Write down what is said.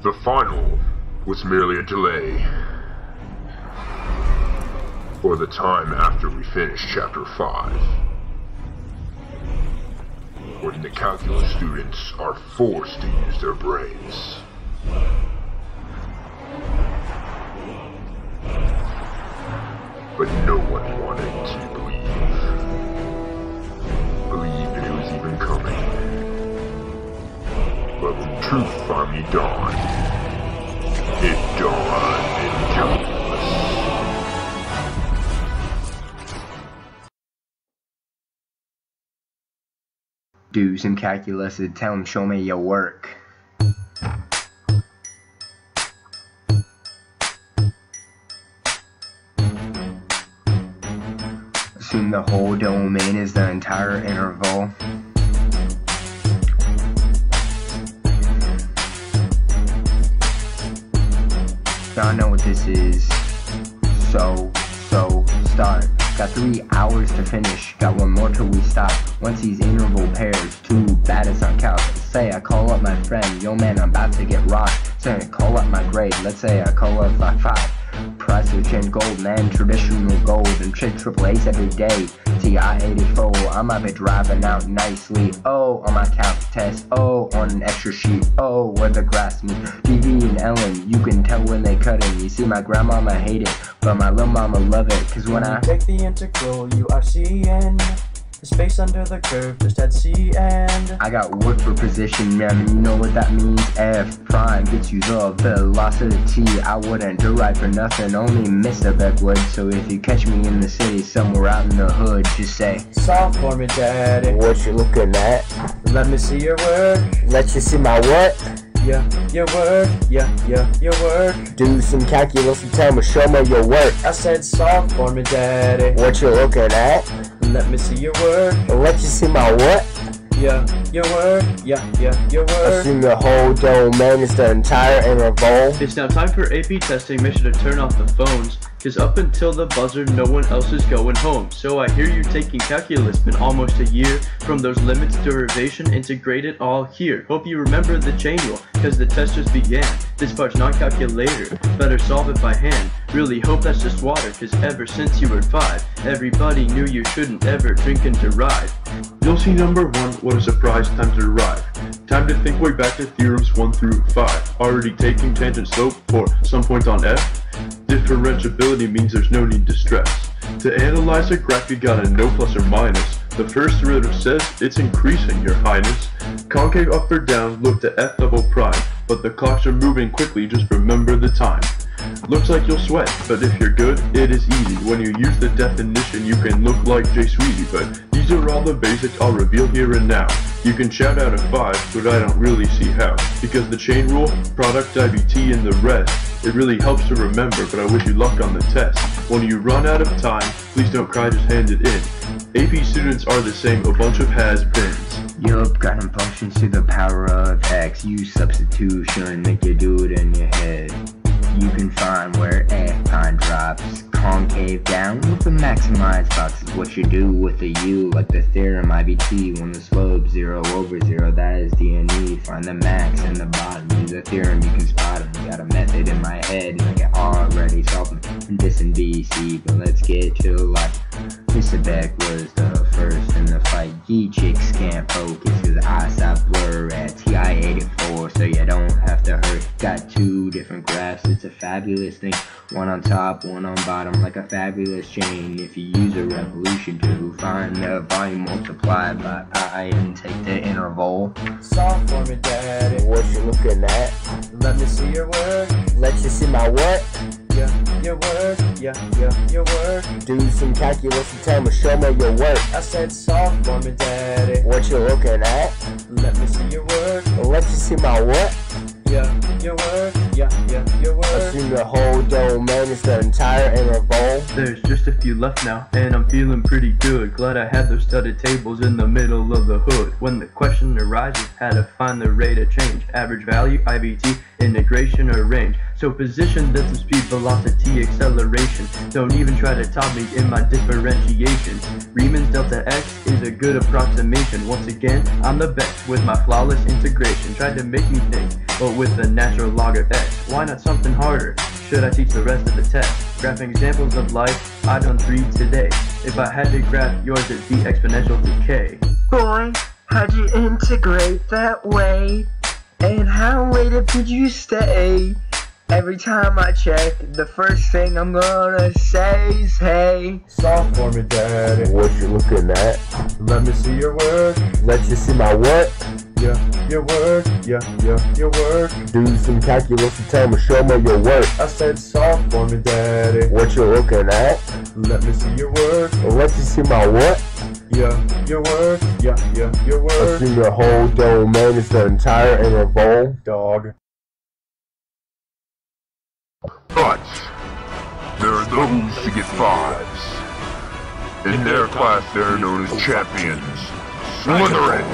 The final was merely a delay for the time after we finish Chapter 5, when the calculus students are forced to use their brains. But no one wanted to believe that it was even coming. But when truth finally dawned, it dawned in calculus. Do some calculus and tell him, show me your work. Assume the whole domain is the entire interval. Y'all know what this is. So, start. Got 3 hours to finish. Got 1 more till we stop. Once these interval pairs, too bad it's on couch. Say I call up my friend, yo man, I'm about to get rocked. Say I call up my grade, let's say I call up my 5. Price of chain gold, man, traditional gold, and trade triple A's every day. TI-84, I'm out here driving out nicely. Oh, on my calc test, oh, on an extra sheet, oh, where the grass meet. DV and Ellen, you can tell when they cutting. You see, my grandmama hate it, but my little mama love it, cause when I take the integral, you are seeing the space under the curve, just add C and I got work for position, man, you know what that means. F prime gets you the velocity. I wouldn't derive for nothing, only Mr. Beckwood. So if you catch me in the city, somewhere out in the hood, just say, solve for me, daddy. What you looking at? Let me see your work. Let you see my what? Yeah, your work. Yeah, your work. Do some calculus and tell me, show me your work. I said solve for me, daddy. What you looking at? Let me see your work. Let you see my what? Yeah, your work. Yeah, your work. Assume the whole domain is the entire interval. It's now time for AP testing. Make sure to turn off the phones, cause up until the buzzer no one else is going home. So I hear you taking calculus, been almost a year. From those limits, derivation, integrate it all here. Hope you remember the chain rule, cause the test just began. This part's not calculator, better solve it by hand. Really hope that's just water, cause ever since you were 5, everybody knew you shouldn't ever drink and derive. You'll see number 1, what a surprise, time to derive. Time to think way back to theorems 1 through 5. Already taking tangent slope for some point on F. Differentiability means there's no need to stress. To analyze a graph you gotta know plus or minus. The first derivative says it's increasing, your highness. Concave up or down, look to F double prime. But the clocks are moving quickly, just remember the time. Looks like you'll sweat, but if you're good, it is easy. When you use the definition, you can look like J Sweetie, but these are all the basics I'll reveal here and now. You can shout out a 5, but I don't really see how. Because the chain rule, product, IBT, and the rest, it really helps to remember, but I wish you luck on the test. When you run out of time, please don't cry, just hand it in. AP students are the same, a bunch of has-beens. Yup, got them functions to the power of X. Use substitution, make you do it in your head. You can find where F prime drops. Concave down with the maximized box is what you do with the U, like the theorem IBT. When the slope 0 over 0, that is DNE. Find the max in the bottom, use a theorem, you can spot them. Got a method in my head, like I already solved them. This in BC, but let's get to life. Mr. Beck was the first in the fight. Ye chicks can't focus, cause eyesight blur at TI-84, so you don't have to hurry. Got 2 different graphs, it's a fabulous thing. One on top, one on bottom, like a fabulous chain. If you use a revolution to find the volume multiplied by pi and take the interval. Solve for me, daddy. What you looking at? Let me see your work. Let you see my what? Yeah, your work. Yeah, your work. Do some calculus and tell me, show me your work. I said solve for me, daddy. What you looking at? Let me see your work. Let you see my what? Yeah, your work. Yeah, your work. Assume the whole domain is the entire interval. There's just a few left now, and I'm feeling pretty good. Glad I had those studded tables in the middle of the hood. When the question arises, how to find the rate of change. Average value, IBT, integration or range. So position, distance, speed, velocity, acceleration. Don't even try to top me in my differentiation. Riemann's delta x is a good approximation. Once again, I'm the best with my flawless integration. Tried to make me think, but with the natural log of x. Why not something harder? Should I teach the rest of the test? Graphing examples of life, I done 3 today. If I had to graph yours, it'd be exponential decay. Boy, how'd you integrate that way? And how late up did you stay? Every time I check, the first thing I'm gonna say is hey. Solve for me, daddy. What you looking at? Let me see your work. Let you see my what? Yeah, your work. Yeah, your work. Do some calculus and tell me, show me your work. I said solve for me, daddy. What you looking at? Let me see your work. Let you see my what? Yeah, your work. Yeah, your I work. see your whole domain is the entire interval. Dog. But there are those who get 5s. In their class, they're known as champions. Slytherin.